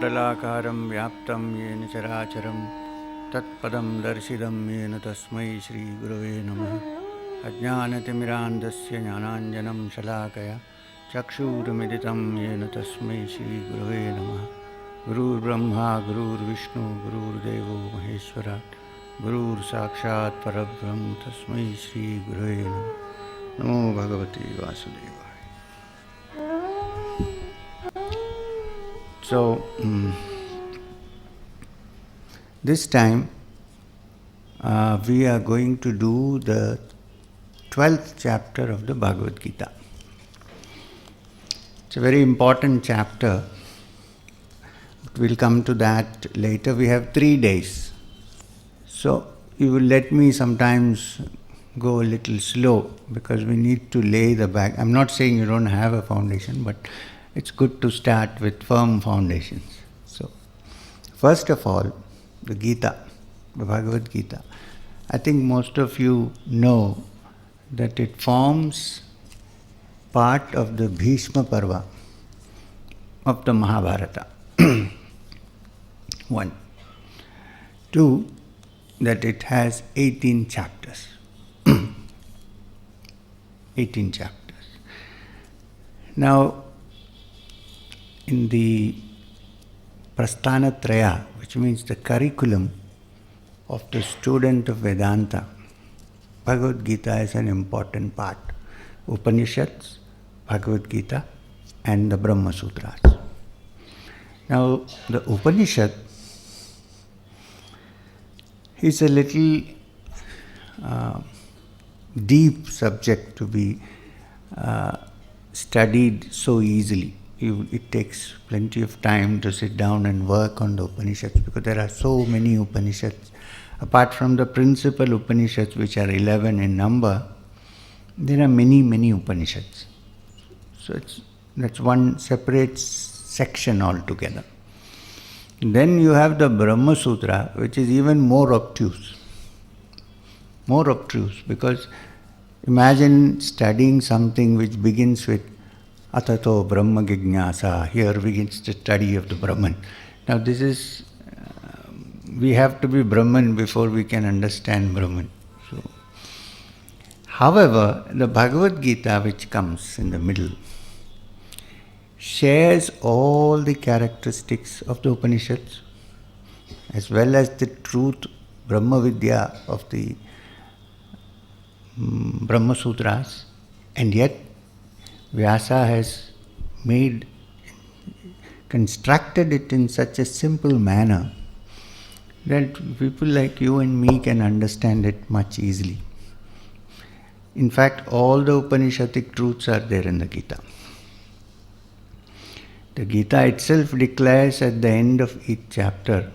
Dalakaram vyaptam yena characharam tatpadam darshidam yena tasmai Shri Gurave Namaha. Ajnanatimirandasya jnananjanam shalakaya chakshurmilitam yena tasmai Shri Gurave Namaha. Gurur Brahma, Gurur Vishnu, Gurur Devo Maheshwarat, Gurur Sakshat Parabrahm tasmai Shri Gurave Namaha. Namo Bhagavate Vasudevaya. So, this time we are going to do the 12th chapter of the Bhagavad Gita. It's a very important chapter. We'll come to that later. We have 3 days. So, you will let me sometimes go a little slow because we need to lay the back. I'm not saying you don't have a foundation, but it's good to start with firm foundations. So, first of all, the Gita, the Bhagavad Gita. I think most of you know that it forms part of the Bhishma Parva of the Mahabharata. 1. 2, that it has 18 chapters. 18 chapters. Now, in the Prasthanatraya, which means the curriculum of the student of Vedanta, Bhagavad Gita is an important part. Upanishads, Bhagavad Gita, and the Brahma Sutras. Now, the Upanishad is a little deep subject to be studied so easily. It takes plenty of time to sit down and work on the Upanishads because there are so many Upanishads. Apart from the principal Upanishads, which are 11 in number, there are many Upanishads. So that's one separate section altogether. Then you have the Brahma Sutra, which is even more obtuse. More obtuse because imagine studying something which begins with Atato Brahma Jignasa. Here begins the study of the Brahman. Now this is, we have to be Brahman before we can understand Brahman. So, however, the Bhagavad Gita, which comes in the middle, shares all the characteristics of the Upanishads as well as the truth, Brahma Vidya of the Brahma Sutras, and yet Vyasa has constructed it in such a simple manner that people like you and me can understand it much easily. In fact, all the Upanishadic truths are there in the Gita. The Gita itself declares at the end of each chapter,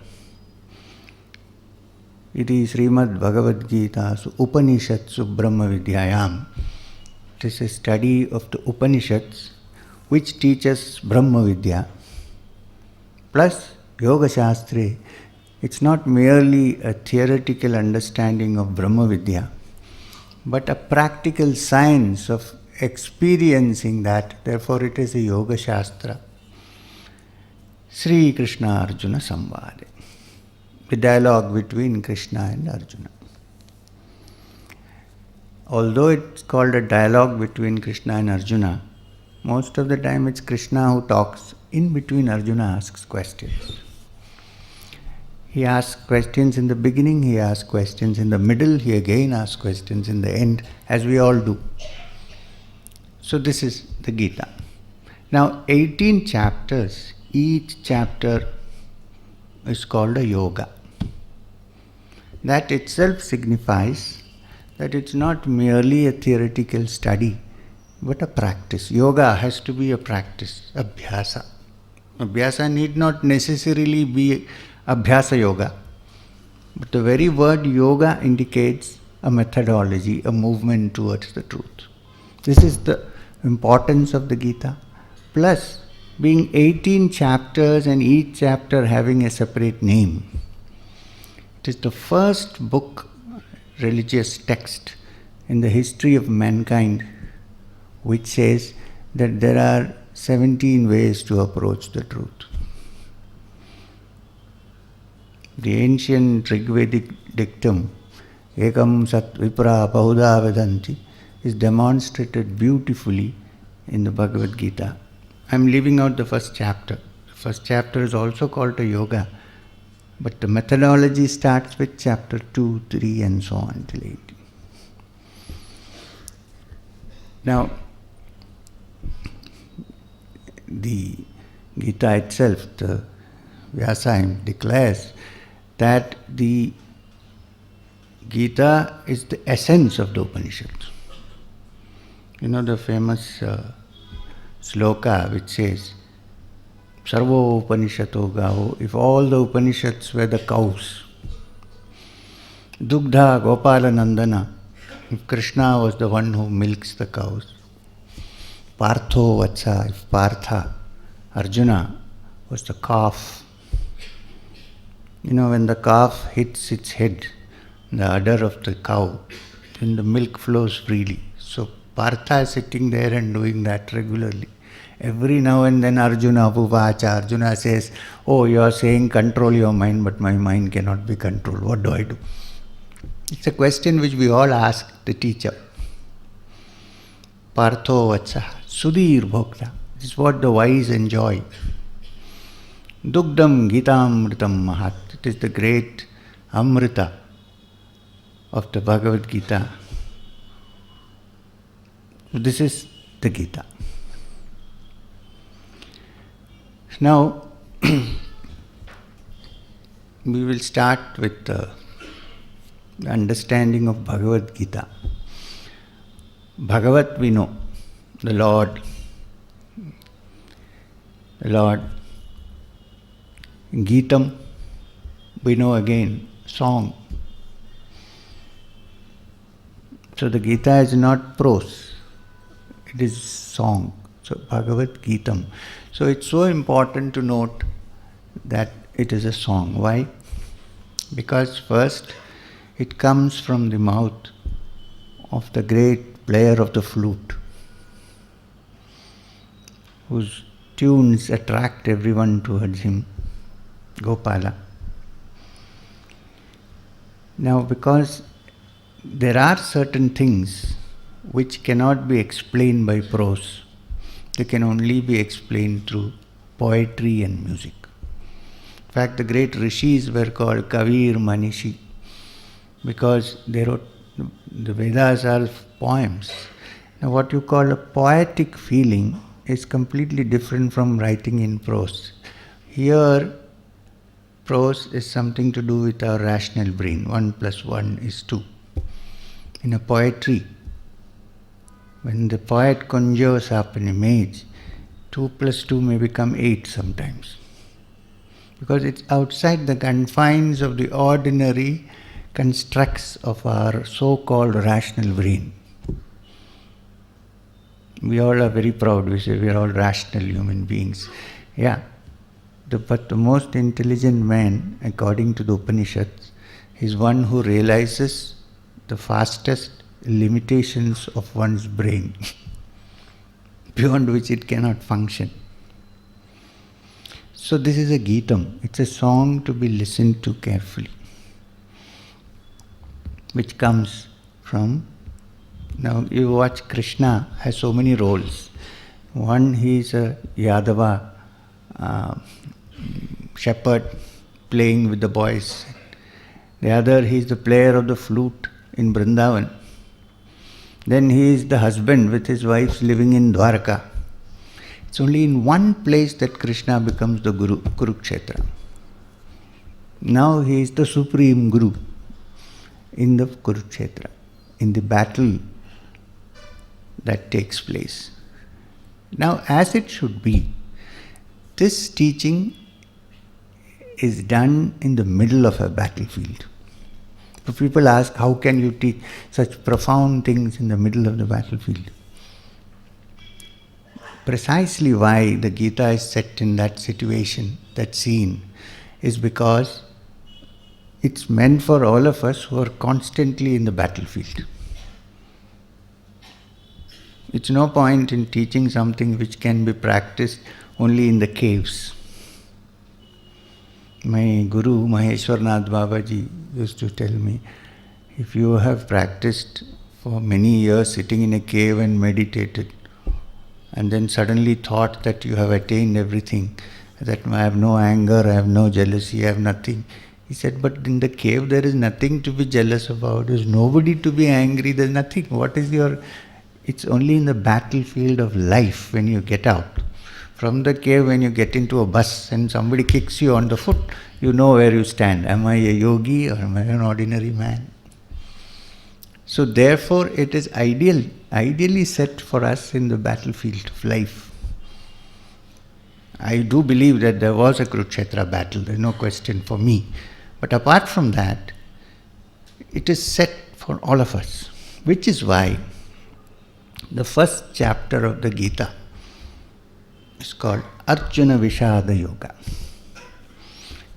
Iti Srimad Bhagavad Gita Su Upanishatsu Brahma Vidyayam. It is a study of the Upanishads which teaches Brahma Vidya plus Yoga Shastra. It's not merely a theoretical understanding of Brahma Vidya, but a practical science of experiencing that. Therefore, it is a Yoga Shastra. Sri Krishna Arjuna Samvade, the dialogue between Krishna and Arjuna. Although it's called a dialogue between Krishna and Arjuna, most of the time it's Krishna who talks. In between, Arjuna asks questions. He asks questions in the beginning, he asks questions in the middle, he again asks questions in the end, as we all do. So this is the Gita. Now 18 chapters, each chapter is called a yoga. That itself signifies that it's not merely a theoretical study, but a practice. Yoga has to be a practice, abhyasa. Abhyasa need not necessarily be abhyasa yoga, but the very word yoga indicates a methodology, a movement towards the truth. This is the importance of the Gita. Plus, being 18 chapters and each chapter having a separate name. It is the first book, religious text in the history of mankind which says that there are 17 ways to approach the truth. The ancient Rigvedic dictum, Ekam Sat Vipra Bahuda Vedanti, is demonstrated beautifully in the Bhagavad Gita. I am leaving out the first chapter. The first chapter is also called a yoga, but the methodology starts with chapter 2, 3 and so on till 18. Now, the Gita itself, the Vyasa declares that the Gita is the essence of the Upanishads. You know the famous sloka which says, Sarvo Upanishato Gavo, if all the Upanishads were the cows, Dugdha Gopala Nandana, if Krishna was the one who milks the cows, Partho Vatsa, if Partha, Arjuna was the calf. You know, when the calf hits its head, the udder of the cow, then the milk flows freely. So Partha is sitting there and doing that regularly. Every now and then Arjuna Puvacha, Arjuna says, oh, you are saying control your mind, but my mind cannot be controlled. What do I do? It's a question which we all ask the teacher. Partho Vatsa, Sudhir Bhokta. This is what the wise enjoy. Dugdam Gitamritam Mahat. It is the great Amrita of the Bhagavad Gita. This is the Gita. Now, we will start with the understanding of Bhagavad Gita. Bhagavat we know, the Lord. The Lord. Gitam we know again, song. So the Gita is not prose, it is song. So Bhagavad Gitam. So it's so important to note that it is a song. Why? Because first, it comes from the mouth of the great player of the flute, whose tunes attract everyone towards him, Gopala. Now, because there are certain things which cannot be explained by prose, they can only be explained through poetry and music. In fact, the great rishis were called Kavir Manishi because they wrote, the Vedas are poems. Now, what you call a poetic feeling is completely different from writing in prose. Here, prose is something to do with our rational brain. 1 + 1 is 2. In a poetry, when the poet conjures up an image, 2 + 2 may become 8 sometimes. Because it's outside the confines of the ordinary constructs of our so-called rational brain. We all are very proud, we say we are all rational human beings. Yeah, but the most intelligent man, according to the Upanishads, is one who realizes the fastest limitations of one's brain, beyond which it cannot function. So this is a Gitam. It's a song to be listened to carefully, which comes from, now you watch Krishna has so many roles. One, he is a Yadava shepherd playing with the boys. The other, he is the player of the flute in Vrindavan. Then he is the husband with his wives living in Dwarka. It's only in one place that Krishna becomes the Guru, Kurukshetra. Now he is the supreme Guru in the Kurukshetra, in the battle that takes place. Now, as it should be, this teaching is done in the middle of a battlefield. So people ask, how can you teach such profound things in the middle of the battlefield? precisely why the Gita is set in that situation, that scene, is because it's meant for all of us who are constantly in the battlefield. It's no point in teaching something which can be practiced only in the caves. My Guru, Maheshwarnath Babaji, used to tell me, if you have practiced for many years sitting in a cave and meditated, and then suddenly thought that you have attained everything, that I have no anger, I have no jealousy, I have nothing. He said, but in the cave there is nothing to be jealous about, there is nobody to be angry, there is nothing. It's only in the battlefield of life when you get out. From the cave, when you get into a bus and somebody kicks you on the foot, you know where you stand. Am I a yogi or am I an ordinary man? So therefore it is ideally set for us in the battlefield of life. I do believe that there was a Kurukshetra battle, there is no question for me. But apart from that, it is set for all of us. Which is why the first chapter of the Gita is called Arjuna Vishada Yoga.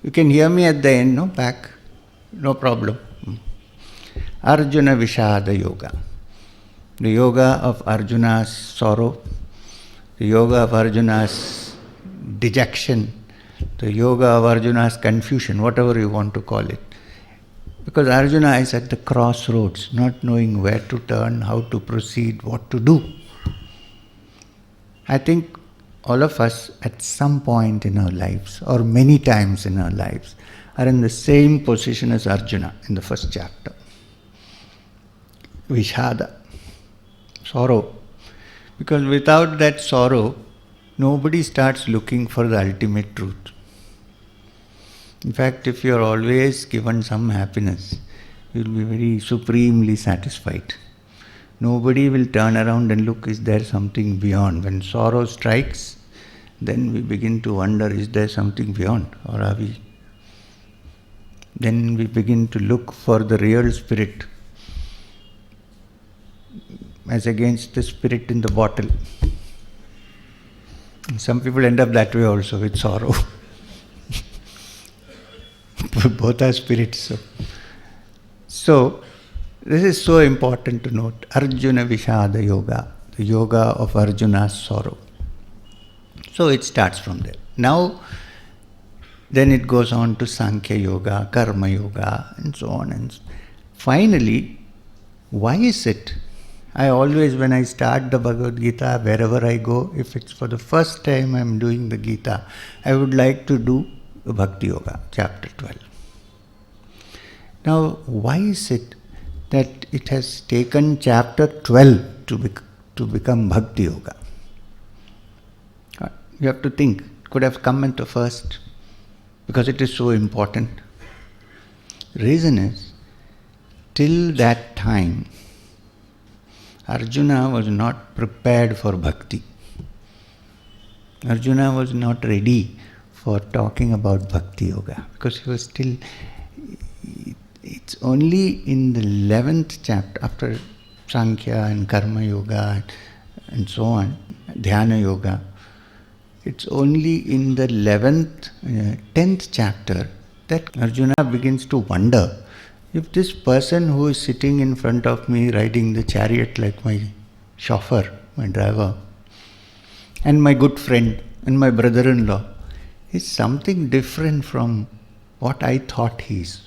You can hear me at the end, no? Back? No problem. Arjuna Vishada Yoga. The yoga of Arjuna's sorrow, the yoga of Arjuna's dejection, the yoga of Arjuna's confusion, whatever you want to call it. Because Arjuna is at the crossroads, not knowing where to turn, how to proceed, what to do. I think all of us at some point in our lives, or many times in our lives, are in the same position as Arjuna in the first chapter. Vishada, sorrow. Because without that sorrow, nobody starts looking for the ultimate truth. In fact, if you are always given some happiness, you will be very supremely satisfied. Nobody will turn around and look, is there something beyond? When sorrow strikes, then we begin to wonder, is there something beyond? Or are we? Then we begin to look for the real spirit, as against the spirit in the bottle. And some people end up that way also, with sorrow. Both are spirits. So, this is so important to note. Arjuna Vishada Yoga, the yoga of Arjuna's sorrow. So it starts from there. Now, then it goes on to Sankhya Yoga, Karma Yoga, and so on. And finally, why is it? I always, when I start the Bhagavad Gita, wherever I go, if it's for the first time I'm doing the Gita, I would like to do Bhakti Yoga, chapter 12. Now, why is it that it has taken chapter 12 to become Bhakti Yoga? You have to think, it could have come at the first, because it is so important. Reason is, till that time, Arjuna was not prepared for bhakti. Arjuna was not ready for talking about Bhakti Yoga, because he was still, it's only in the 11th chapter, after Sankhya and Karma Yoga and so on, Dhyana Yoga, it's only in the 10th chapter that Arjuna begins to wonder, if this person who is sitting in front of me riding the chariot like my chauffeur, my driver, and my good friend and my brother-in-law, is something different from what I thought he is.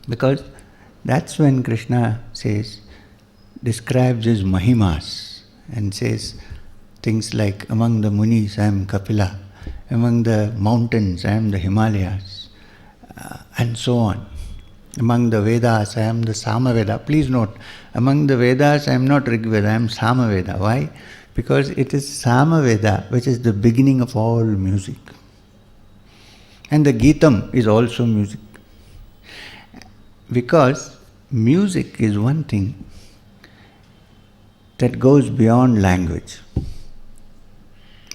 Because that's when Krishna describes his mahimas and says things like, among the munis I am Kapila, among the mountains I am the Himalayas, and so on. Among the Vedas I am the Samaveda. Please note, among the Vedas I am not Rigveda, I am Samaveda. Why? Because it is Samaveda which is the beginning of all music. And the Gitam is also music. Because music is one thing that goes beyond language.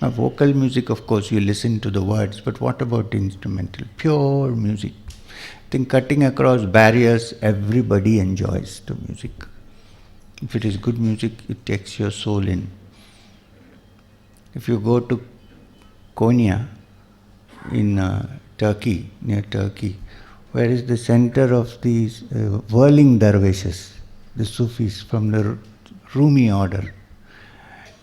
Now, vocal music, of course, you listen to the words, but what about instrumental? Pure music. I think cutting across barriers, everybody enjoys the music. If it is good music, it takes your soul in. If you go to Konya in Turkey, near Turkey, where is the center of these whirling dervishes, the Sufis from the Rumi order,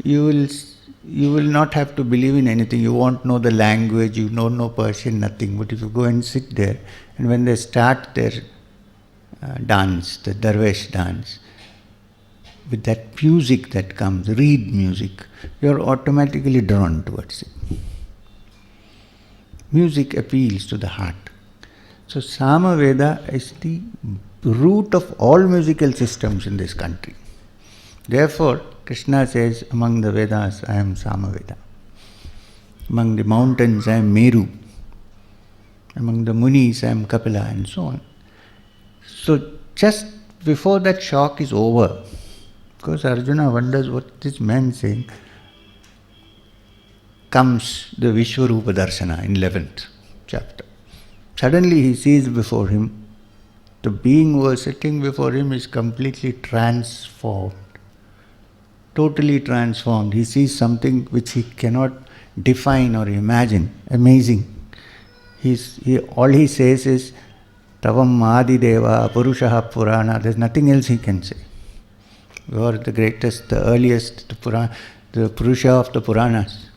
you will not have to believe in anything. You won't know the language, you don't know Persian, nothing. But if you go and sit there, and when they start their dance, the dervish dance, with that music that comes, reed music, you're automatically drawn towards it. Music appeals to the heart. So Samaveda is the root of all musical systems in this country. Therefore, Krishna says, among the Vedas, I am Samaveda. Among the mountains, I am Meru. Among the Munis, I am Kapila, and so on. So just before that shock is over, because Arjuna wonders what this man is saying, comes the Vishwarupa Darshana in 11th chapter. Suddenly he sees before him, the being who was sitting before him is completely transformed. Totally transformed. He sees something which he cannot define or imagine. Amazing. All he says is, Tavam Adi Deva Purushaha Purana. There's nothing else he can say. You are the greatest, the earliest, the Purusha of the Puranas.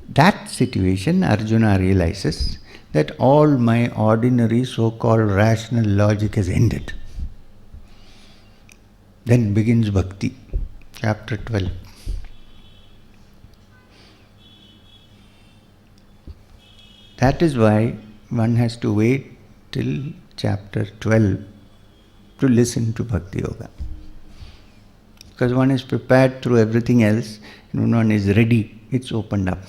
That situation, Arjuna realizes that all my ordinary so-called rational logic has ended. Then begins Bhakti, chapter 12. That is why one has to wait till chapter 12 to listen to Bhakti Yoga. Because one is prepared through everything else, and when one is ready, it's opened up.